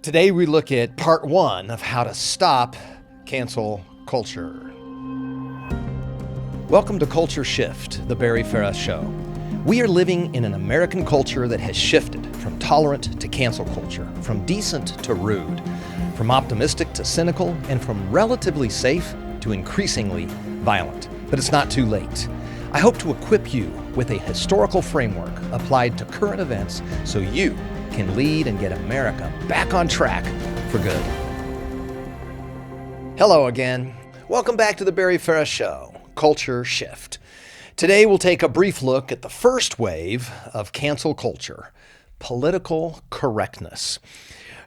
Today we look at part one of how to stop cancel culture. Welcome to Culture Shift, the Barry Farah Show. We are living in an American culture that has shifted from tolerant to cancel culture, from decent to rude, from optimistic to cynical, and from relatively safe to increasingly violent. But it's not too late. I hope to equip you with a historical framework applied to current events so you can lead and get America back on track for good. Hello again. Welcome back to the Barry Farah Show, Culture Shift. Today we'll take a brief look at the first wave of cancel culture, political correctness.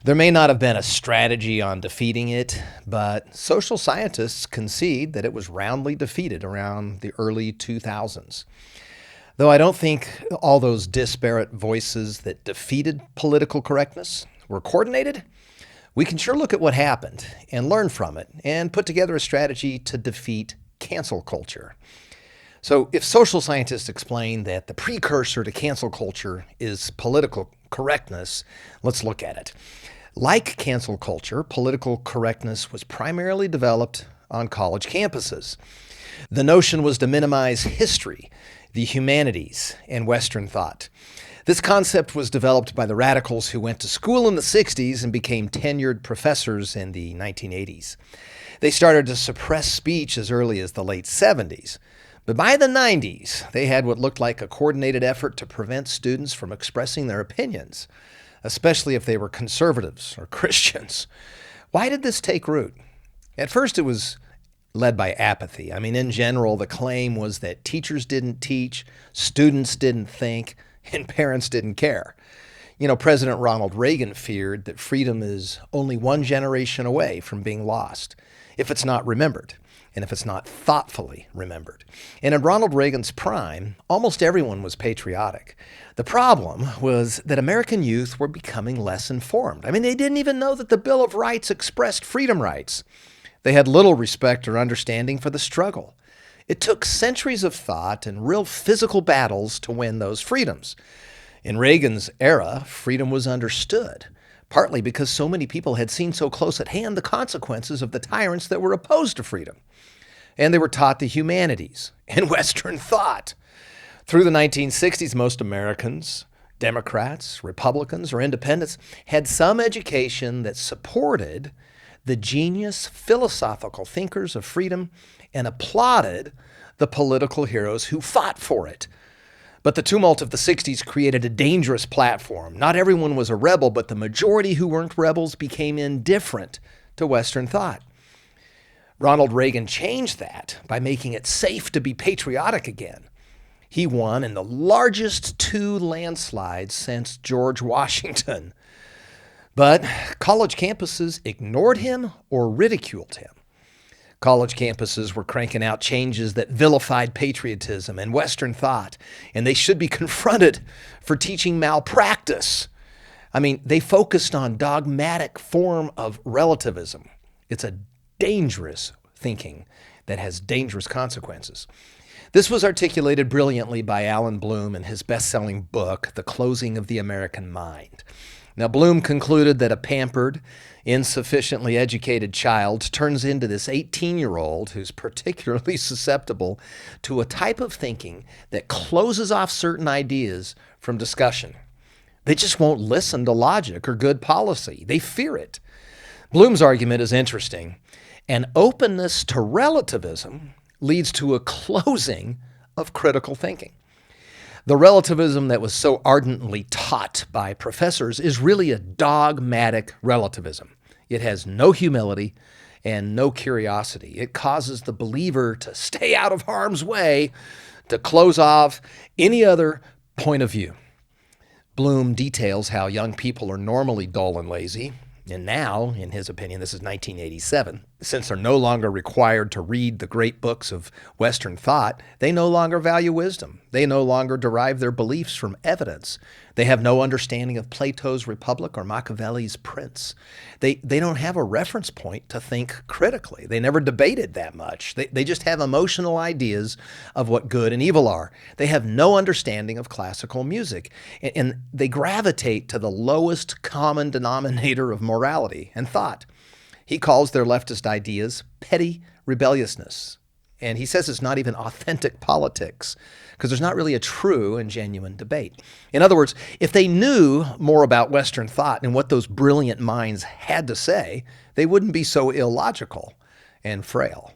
There may not have been a strategy on defeating it, but social scientists concede that it was roundly defeated around the early 2000s. Though I don't think all those disparate voices that defeated political correctness were coordinated, we can sure look at what happened and learn from it and put together a strategy to defeat cancel culture. So if social scientists explain that the precursor to cancel culture is political correctness, let's look at it. Like cancel culture, political correctness was primarily developed on college campuses. The notion was to minimize history, the humanities, and Western thought. This concept was developed by the radicals who went to school in the 60s and became tenured professors in the 1980s. They started to suppress speech as early as the late 70s. But by the 90s, they had what looked like a coordinated effort to prevent students from expressing their opinions, especially if they were conservatives or Christians. Why did this take root? At first, it was led by apathy. In general, the claim was that teachers didn't teach, students didn't think, and parents didn't care. President Ronald Reagan feared that freedom is only one generation away from being lost if it's not remembered, and if it's not thoughtfully remembered. And in Ronald Reagan's prime, almost everyone was patriotic. The problem was that American youth were becoming less informed. They didn't even know that the Bill of Rights expressed freedom rights. They had little respect or understanding for the struggle. It took centuries of thought and real physical battles to win those freedoms. In Reagan's era, freedom was understood, partly because so many people had seen so close at hand the consequences of the tyrants that were opposed to freedom. And they were taught the humanities and Western thought. Through the 1960s, most Americans, Democrats, Republicans, or independents, had some education that supported the genius philosophical thinkers of freedom and applauded the political heroes who fought for it. But the tumult of the 60s created a dangerous platform. Not everyone was a rebel, but the majority who weren't rebels became indifferent to Western thought. Ronald Reagan changed that by making it safe to be patriotic again. He won in the largest two landslides since George Washington. But college campuses ignored him or ridiculed him. College campuses were cranking out changes that vilified patriotism and Western thought, and they should be confronted for teaching malpractice. They focused on dogmatic form of relativism. It's a dangerous thinking that has dangerous consequences. This was articulated brilliantly by Alan Bloom in his best-selling book, The Closing of the American Mind. Now, Bloom concluded that a pampered, insufficiently educated child turns into this 18-year-old who's particularly susceptible to a type of thinking that closes off certain ideas from discussion. They just won't listen to logic or good policy. They fear it. Bloom's argument is interesting. An openness to relativism leads to a closing of critical thinking. The relativism that was so ardently taught by professors is really a dogmatic relativism. It has no humility and no curiosity. It causes the believer to stay out of harm's way, to close off any other point of view. Bloom details how young people are normally dull and lazy, and now, in his opinion, this is 1987, Since they're no longer required to read the great books of Western thought, they no longer value wisdom. They no longer derive their beliefs from evidence. They have no understanding of Plato's Republic or Machiavelli's Prince. They don't have a reference point to think critically. They never debated that much. They just have emotional ideas of what good and evil are. They have no understanding of classical music. And they gravitate to the lowest common denominator of morality and thought. He calls their leftist ideas petty rebelliousness. And he says it's not even authentic politics because there's not really a true and genuine debate. In other words, if they knew more about Western thought and what those brilliant minds had to say, they wouldn't be so illogical and frail.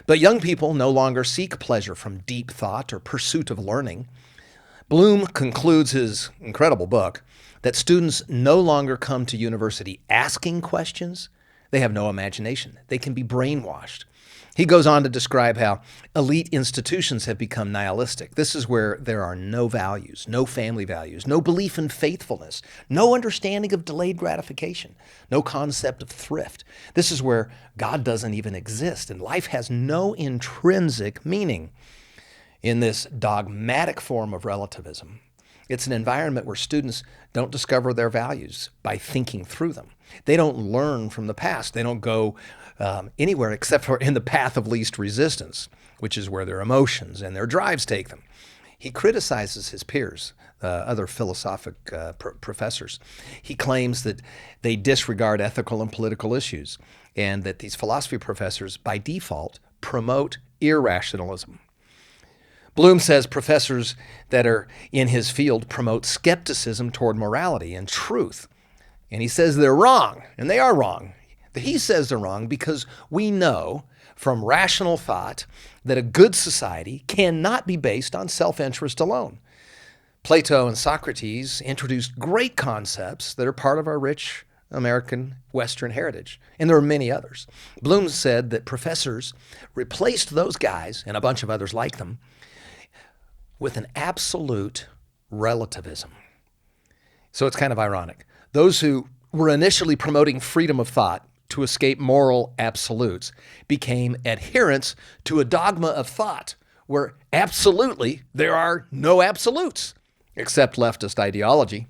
But young people no longer seek pleasure from deep thought or pursuit of learning. Bloom concludes his incredible book that students no longer come to university asking questions. They have no imagination. They can be brainwashed. He goes on to describe how elite institutions have become nihilistic. This is where there are no values, no family values, no belief in faithfulness, no understanding of delayed gratification, no concept of thrift. This is where God doesn't even exist and life has no intrinsic meaning. In this dogmatic form of relativism, it's an environment where students don't discover their values by thinking through them. They don't learn from the past. They don't go anywhere except for in the path of least resistance, which is where their emotions and their drives take them. He criticizes his peers, other philosophic professors. He claims that they disregard ethical and political issues and that these philosophy professors, by default, promote irrationalism. Bloom says professors that are in his field promote skepticism toward morality and truth. And he says they're wrong, and they are wrong. He says they're wrong because we know from rational thought that a good society cannot be based on self-interest alone. Plato and Socrates introduced great concepts that are part of our rich American Western heritage, and there are many others. Bloom said that professors replaced those guys, and a bunch of others like them, with an absolute relativism. So it's kind of ironic. Those who were initially promoting freedom of thought to escape moral absolutes became adherents to a dogma of thought where absolutely there are no absolutes except leftist ideology.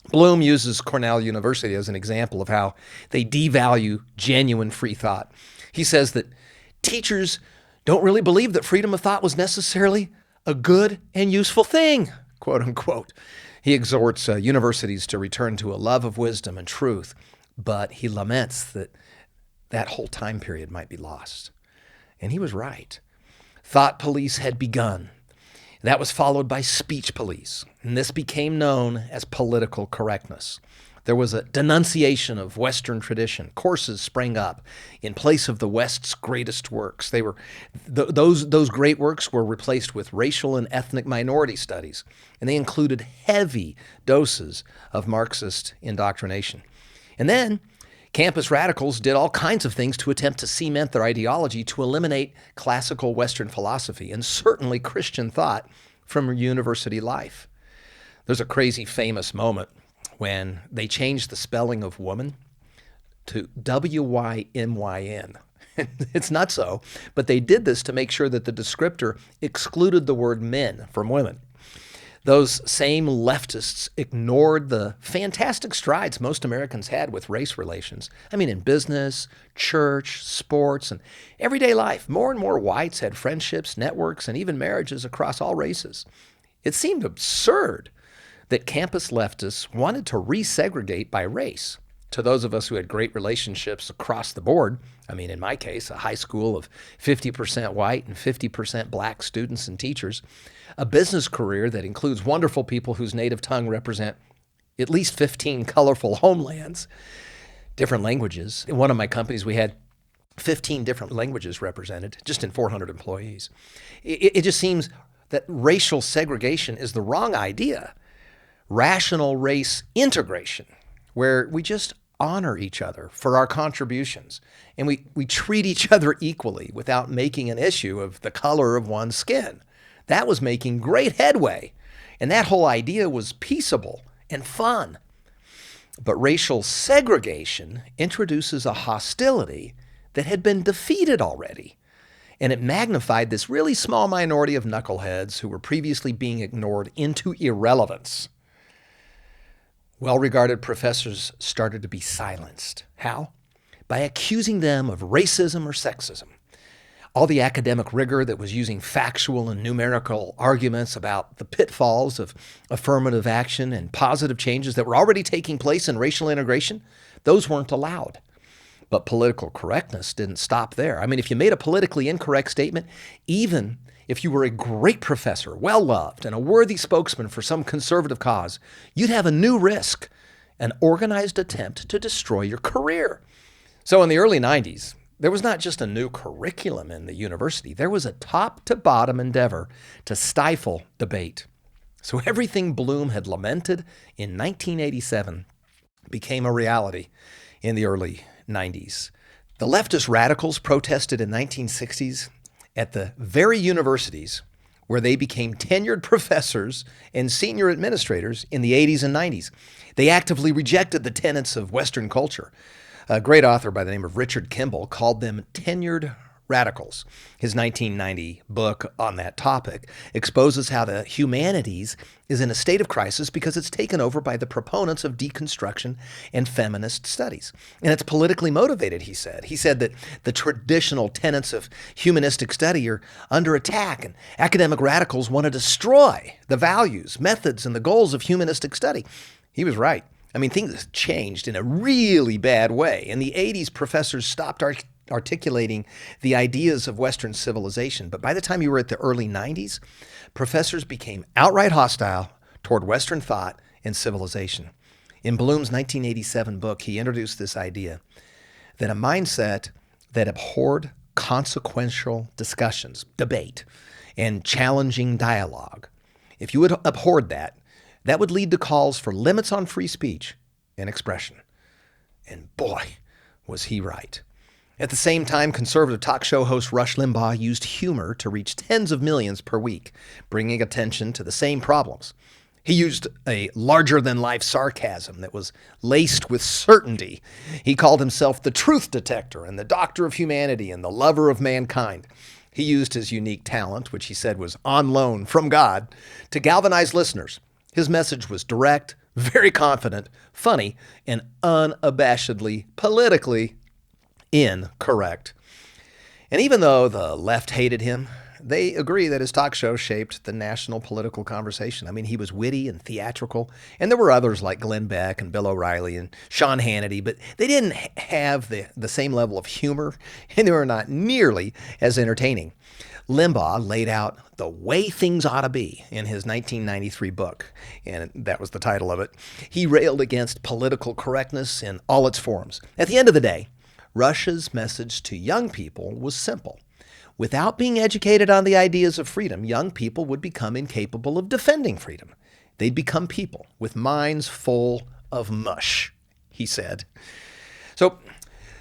Bloom uses Cornell University as an example of how they devalue genuine free thought. He says that teachers don't really believe that freedom of thought was necessarily a good and useful thing, quote unquote. He exhorts universities to return to a love of wisdom and truth, but he laments that that whole time period might be lost. And he was right. Thought police had begun. That was followed by speech police, and this became known as political correctness. There was a denunciation of Western tradition. Courses sprang up in place of the West's greatest works. Those great works were replaced with racial and ethnic minority studies, and they included heavy doses of Marxist indoctrination. And then campus radicals did all kinds of things to attempt to cement their ideology to eliminate classical Western philosophy and certainly Christian thought from university life. There's a crazy famous moment when they changed the spelling of woman to W-Y-M-Y-N. It's not so, but they did this to make sure that the descriptor excluded the word men from women. Those same leftists ignored the fantastic strides most Americans had with race relations. I mean, in business, church, sports, and everyday life, more and more whites had friendships, networks, and even marriages across all races. It seemed absurd that campus leftists wanted to resegregate by race. To those of us who had great relationships across the board, I mean, in my case, a high school of 50% white and 50% black students and teachers, a business career that includes wonderful people whose native tongue represent at least 15 colorful homelands, different languages. In one of my companies, we had 15 different languages represented, just in 400 employees. It just seems that racial segregation is the wrong idea. Rational race integration, where we just honor each other for our contributions and we treat each other equally without making an issue of the color of one's skin. That was making great headway, and that whole idea was peaceable and fun. But racial segregation introduces a hostility that had been defeated already. And it magnified this really small minority of knuckleheads who were previously being ignored into irrelevance. Well-regarded professors started to be silenced. How? By accusing them of racism or sexism. All the academic rigor that was using factual and numerical arguments about the pitfalls of affirmative action and positive changes that were already taking place in racial integration, those weren't allowed. But political correctness didn't stop there. I mean, if you made a politically incorrect statement, even if you were a great professor, well-loved, and a worthy spokesman for some conservative cause, you'd have a new risk, an organized attempt to destroy your career. So in the early 90s, there was not just a new curriculum in the university. There was a top-to-bottom endeavor to stifle debate. So everything Bloom had lamented in 1987 became a reality in the early 90s. The leftist radicals protested in 1960s at the very universities where they became tenured professors and senior administrators in the 80s and 90s. They actively rejected the tenets of Western culture. A great author by the name of Richard Kimball called them tenured radicals. His 1990 book on that topic exposes how the humanities is in a state of crisis because it's taken over by the proponents of deconstruction and feminist studies. And it's politically motivated, he said. He said that the traditional tenets of humanistic study are under attack, and academic radicals want to destroy the values, methods, and the goals of humanistic study. He was right. I mean, things changed in a really bad way. In the 80s, professors stopped articulating the ideas of Western civilization. But by the time you were at the early 90s, professors became outright hostile toward Western thought and civilization. In Bloom's 1987 book, he introduced this idea that a mindset that abhorred consequential discussions, debate, and challenging dialogue, if you had abhorred that, that would lead to calls for limits on free speech and expression. And boy, was he right. At the same time, conservative talk show host Rush Limbaugh used humor to reach tens of millions per week, bringing attention to the same problems. He used a larger-than-life sarcasm that was laced with certainty. He called himself the truth detector and the doctor of humanity and the lover of mankind. He used his unique talent, which he said was on loan from God, to galvanize listeners. His message was direct, very confident, funny, and unabashedly politically incorrect. And even though the left hated him, they agree that his talk show shaped the national political conversation. I mean, he was witty and theatrical, and there were others like Glenn Beck and Bill O'Reilly and Sean Hannity, but they didn't have the same level of humor, and they were not nearly as entertaining. Limbaugh laid out the way things ought to be in his 1993 book, and that was the title of it. He railed against political correctness in all its forms. At the end of the day, Rush's message to young people was simple. Without being educated on the ideas of freedom, young people would become incapable of defending freedom. They'd become people with minds full of mush, he said. So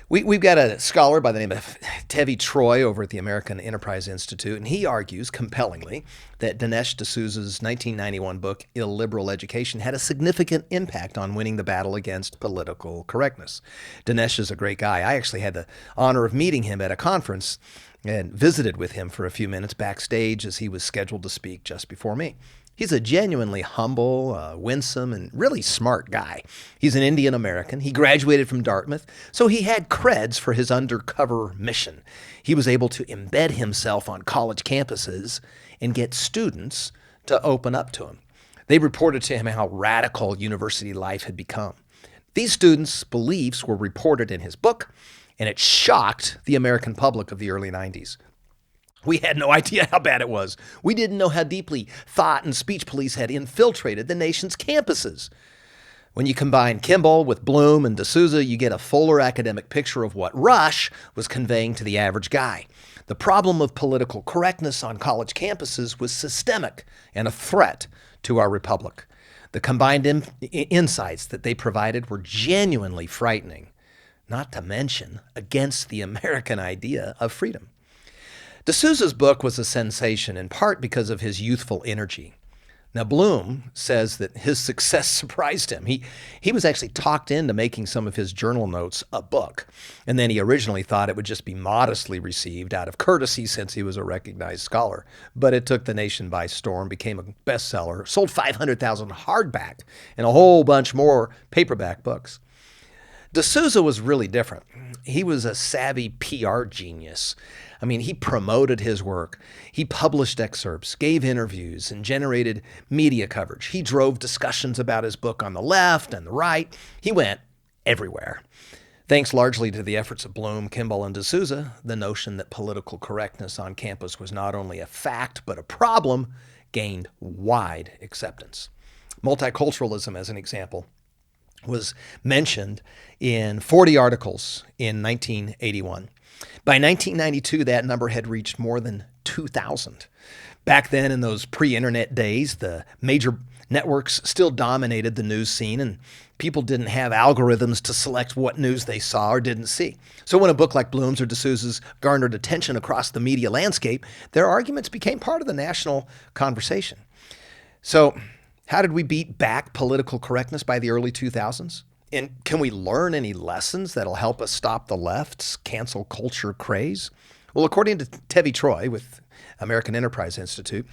we've got a scholar by the name of Tevi Troy over at the American Enterprise Institute, and he argues compellingly that Dinesh D'Souza's 1991 book, Illiberal Education, had a significant impact on winning the battle against political correctness. Dinesh is a great guy. I actually had the honor of meeting him at a conference and visited with him for a few minutes backstage as he was scheduled to speak just before me. He's a genuinely humble, winsome, and really smart guy. He's an Indian American. He graduated from Dartmouth, so he had creds for his undercover mission. He was able to embed himself on college campuses and get students to open up to him. They reported to him how radical university life had become. These students' beliefs were reported in his book, and it shocked the American public of the early 90s. We had no idea how bad it was. We didn't know how deeply thought and speech police had infiltrated the nation's campuses. When you combine Kimball with Bloom and D'Souza, you get a fuller academic picture of what Rush was conveying to the average guy. The problem of political correctness on college campuses was systemic and a threat to our republic. The combined insights that they provided were genuinely frightening, not to mention against the American idea of freedom. D'Souza's book was a sensation in part because of his youthful energy. Now, Bloom says that his success surprised him. He was actually talked into making some of his journal notes a book. And then he originally thought it would just be modestly received out of courtesy since he was a recognized scholar. But it took the nation by storm, became a bestseller, sold 500,000 hardback and a whole bunch more paperback books. D'Souza was really different. He was a savvy PR genius. I mean, he promoted his work. He published excerpts, gave interviews, and generated media coverage. He drove discussions about his book on the left and the right. He went everywhere. Thanks largely to the efforts of Bloom, Kimball, and D'Souza, the notion that political correctness on campus was not only a fact but a problem gained wide acceptance. Multiculturalism, as an example, was mentioned in 40 articles in 1981. By 1992, that number had reached more than 2,000. Back then, in those pre-internet days, the major networks still dominated the news scene, and people didn't have algorithms to select what news they saw or didn't see. So when a book like Bloom's or D'Souza's garnered attention across the media landscape, their arguments became part of the national conversation. So how did we beat back political correctness by the early 2000s? And can we learn any lessons that'll help us stop the left's cancel culture craze? Well, according to Tevi Troy with American Enterprise Institute,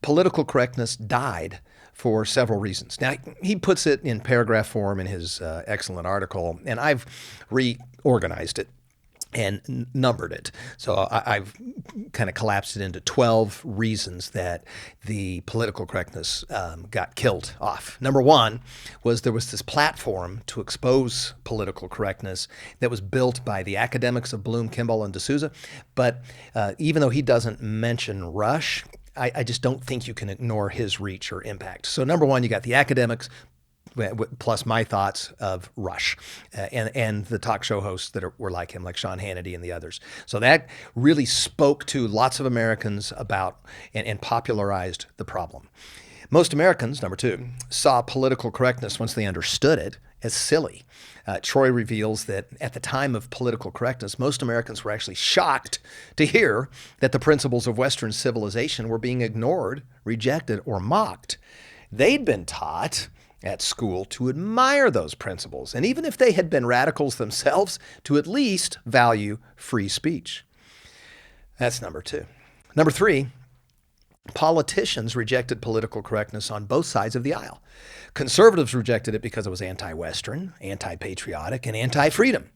political correctness died for several reasons. Now, he puts it in paragraph form in his excellent article, and I've reorganized it and numbered it. So I've kind of collapsed it into 12 reasons that the political correctness got killed off. Number one was there was this platform to expose political correctness that was built by the academics of Bloom, Kimball, and D'Souza. But even though he doesn't mention Rush, I just don't think you can ignore his reach or impact. So number one, you got the academics, plus my thoughts of Rush and the talk show hosts that were like him, like Sean Hannity and the others. So that really spoke to lots of Americans about and popularized the problem. Most Americans, number two, saw political correctness once they understood it as silly. Troy reveals that at the time of political correctness, most Americans were actually shocked to hear that the principles of Western civilization were being ignored, rejected, or mocked. They'd been taught at school to admire those principles, and even if they had been radicals themselves, to at least value free speech. That's number two. Number three, politicians rejected political correctness on both sides of the aisle. Conservatives rejected it because it was anti-Western, anti-patriotic, and anti-freedom.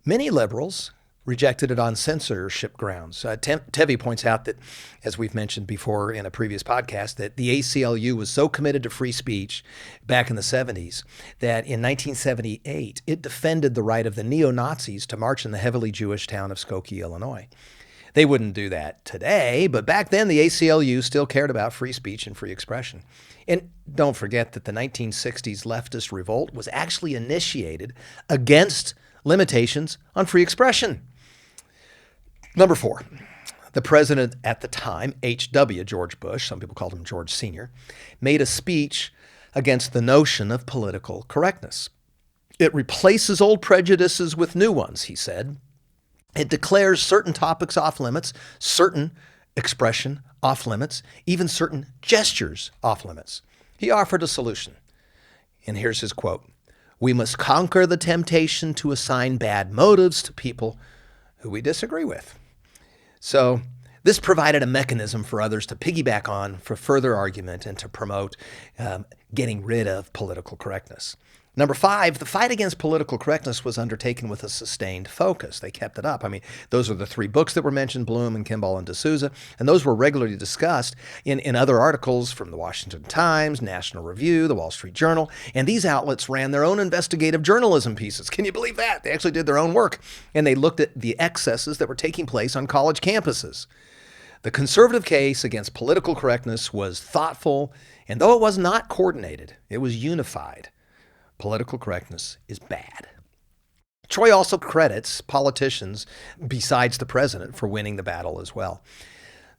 Many liberals rejected it on censorship grounds. Tevi points out that, as we've mentioned before in a previous podcast, that the ACLU was so committed to free speech back in the 70s that in 1978, it defended the right of the neo-Nazis to march in the heavily Jewish town of Skokie, Illinois. They wouldn't do that today, but back then the ACLU still cared about free speech and free expression. And don't forget that the 1960s leftist revolt was actually initiated against limitations on free expression. Number four, the president at the time, H.W. George Bush, some people called him George Sr., made a speech against the notion of political correctness. It replaces old prejudices with new ones, he said. It declares certain topics off limits, certain expression off limits, even certain gestures off limits. He offered a solution. And here's his quote: "We must conquer the temptation to assign bad motives to people who we disagree with." So this provided a mechanism for others to piggyback on for further argument and to promote getting rid of political correctness. Number five, the fight against political correctness was undertaken with a sustained focus. They kept it up. I mean, those are the three books that were mentioned, Bloom and Kimball and D'Souza, and those were regularly discussed in other articles from the Washington Times, National Review, the Wall Street Journal, and these outlets ran their own investigative journalism pieces. Can you believe that? They actually did their own work, and they looked at the excesses that were taking place on college campuses. The conservative case against political correctness was thoughtful, and though it was not coordinated, it was unified. Political correctness is bad. Troy also credits politicians besides the president for winning the battle as well.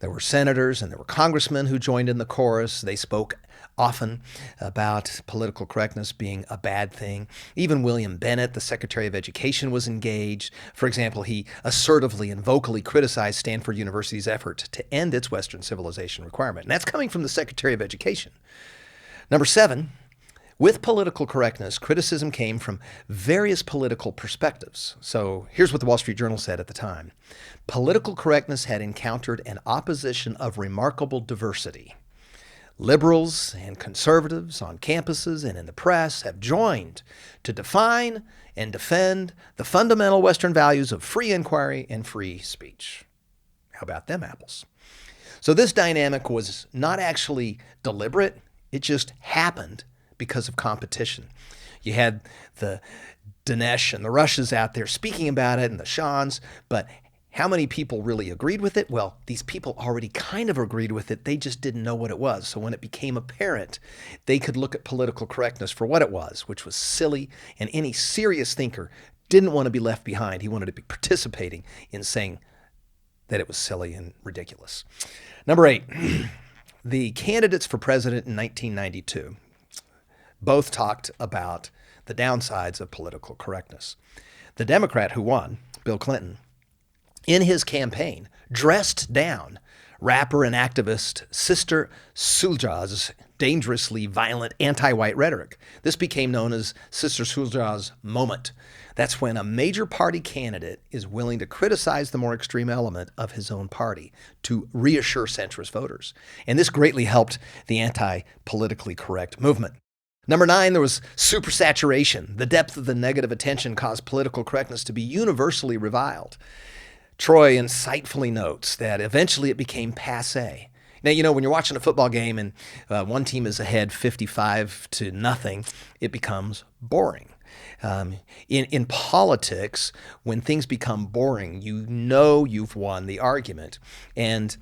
There were senators and there were congressmen who joined in the chorus. They spoke often about political correctness being a bad thing. Even William Bennett, the Secretary of Education, was engaged. For example, he assertively and vocally criticized Stanford University's effort to end its Western civilization requirement. And that's coming from the Secretary of Education. Number 7, with political correctness, criticism came from various political perspectives. So here's what the Wall Street Journal said at the time. Political correctness had encountered an opposition of remarkable diversity. Liberals and conservatives on campuses and in the press have joined to define and defend the fundamental Western values of free inquiry and free speech. How about them apples? So this dynamic was not actually deliberate. It just happened because of competition. You had the Dinesh and the Rushes out there speaking about it and the Shans, but how many people really agreed with it? Well, these people already kind of agreed with it. They just didn't know what it was. So when it became apparent, they could look at political correctness for what it was, which was silly, and any serious thinker didn't want to be left behind. He wanted to be participating in saying that it was silly and ridiculous. Number 8, the candidates for president in 1992 both talked about the downsides of political correctness. The Democrat who won, Bill Clinton, in his campaign, dressed down rapper and activist Sister Souljah's dangerously violent anti-white rhetoric. This became known as Sister Souljah's moment. That's when a major party candidate is willing to criticize the more extreme element of his own party to reassure centrist voters. And this greatly helped the anti-politically correct movement. Number 9, there was supersaturation. The depth of the negative attention caused political correctness to be universally reviled. Troy insightfully notes that eventually it became passé. Now, when you're watching a football game and one team is ahead 55-0, it becomes boring. In politics, when things become boring, you know you've won the argument. And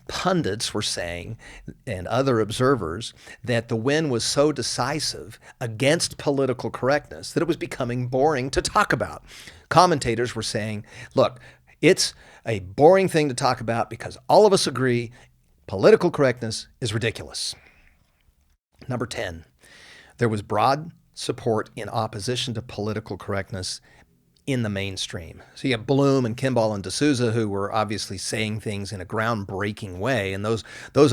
pundits were saying, and other observers, that the win was so decisive against political correctness that it was becoming boring to talk about. Commentators were saying, look, it's a boring thing to talk about because all of us agree political correctness is ridiculous. Number 10, there was broad support in opposition to political correctness in the mainstream. So you have Bloom and Kimball and D'Souza, who were obviously saying things in a groundbreaking way, and those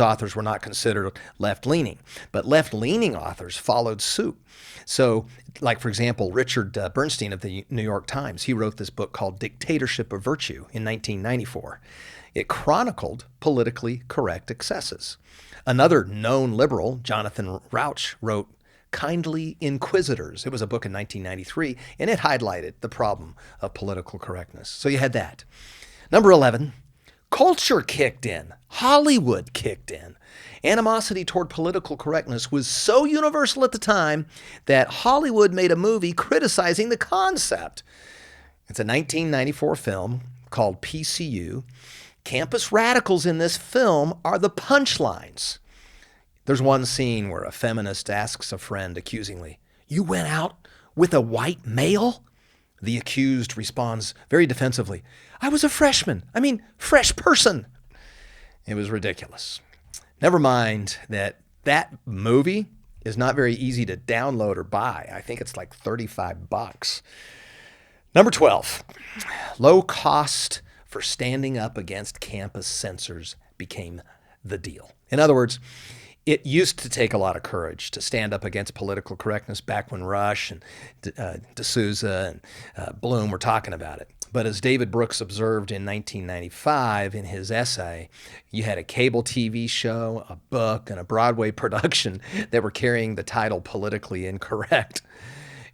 authors were not considered left-leaning. But left-leaning authors followed suit. So, like, for example, Richard Bernstein of the New York Times, he wrote this book called Dictatorship of Virtue in 1994. It chronicled politically correct excesses. Another known liberal, Jonathan Rauch, wrote Kindly Inquisitors. It was a book in 1993, and it highlighted the problem of political correctness. So you had that. Number 11, culture kicked in. Hollywood kicked in. Animosity toward political correctness was so universal at the time that Hollywood made a movie criticizing the concept. It's a 1994 film called PCU. Campus radicals in this film are the punchlines. There's one scene where a feminist asks a friend accusingly, "You went out with a white male?" The accused responds very defensively, "I was a freshman. Fresh person." It was ridiculous. Never mind that movie is not very easy to download or buy. I think it's like $35. Number 12, low cost for standing up against campus censors became the deal. In other words, it used to take a lot of courage to stand up against political correctness back when Rush and D'Souza and Bloom were talking about it. But as David Brooks observed in 1995 in his essay, you had a cable TV show, a book, and a Broadway production that were carrying the title Politically Incorrect.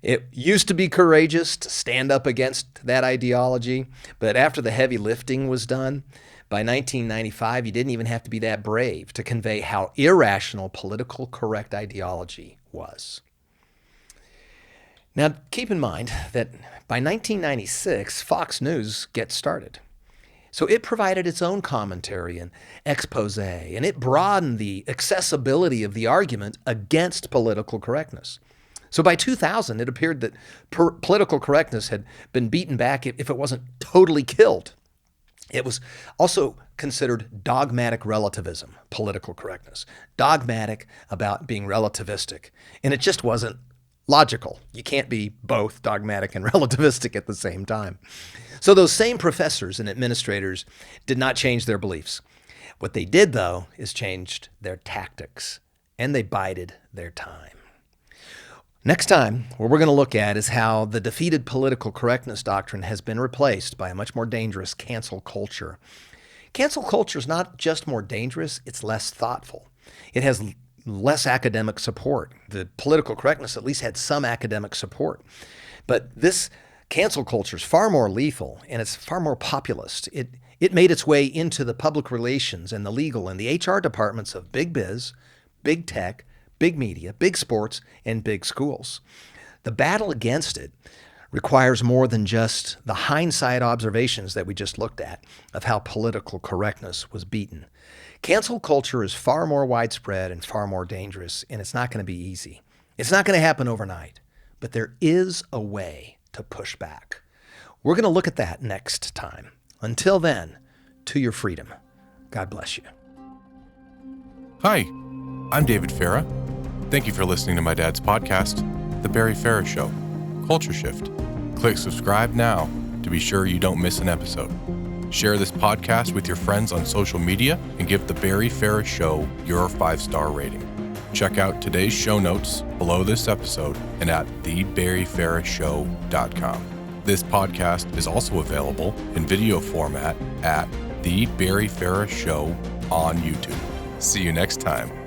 It used to be courageous to stand up against that ideology, but after the heavy lifting was done, by 1995, you didn't even have to be that brave to convey how irrational political correct ideology was. Now, keep in mind that by 1996, Fox News gets started. So it provided its own commentary and expose, and it broadened the accessibility of the argument against political correctness. So by 2000, it appeared that political correctness had been beaten back if it wasn't totally killed. It was also considered dogmatic relativism, political correctness, dogmatic about being relativistic. And it just wasn't logical. You can't be both dogmatic and relativistic at the same time. So those same professors and administrators did not change their beliefs. What they did, though, is changed their tactics, and they bided their time. Next time, what we're going to look at is how the defeated political correctness doctrine has been replaced by a much more dangerous cancel culture. Cancel culture is not just more dangerous, it's less thoughtful. It has less academic support. The political correctness at least had some academic support. But this cancel culture is far more lethal, and it's far more populist. It made its way into the public relations and the legal and the HR departments of big biz, big tech, big media, big sports, and big schools. The battle against it requires more than just the hindsight observations that we just looked at of how political correctness was beaten. Cancel culture is far more widespread and far more dangerous, and it's not going to be easy. It's not going to happen overnight, but there is a way to push back. We're going to look at that next time. Until then, to your freedom. God bless you. Hi, I'm David Farah. Thank you for listening to my dad's podcast, The Barry Farah Show, Culture Shift. Click subscribe now to be sure you don't miss an episode. Share this podcast with your friends on social media and give The Barry Farah Show your 5-star rating. Check out today's show notes below this episode and at thebarryfarahshow.com. This podcast is also available in video format at The Barry Farah Show on YouTube. See you next time.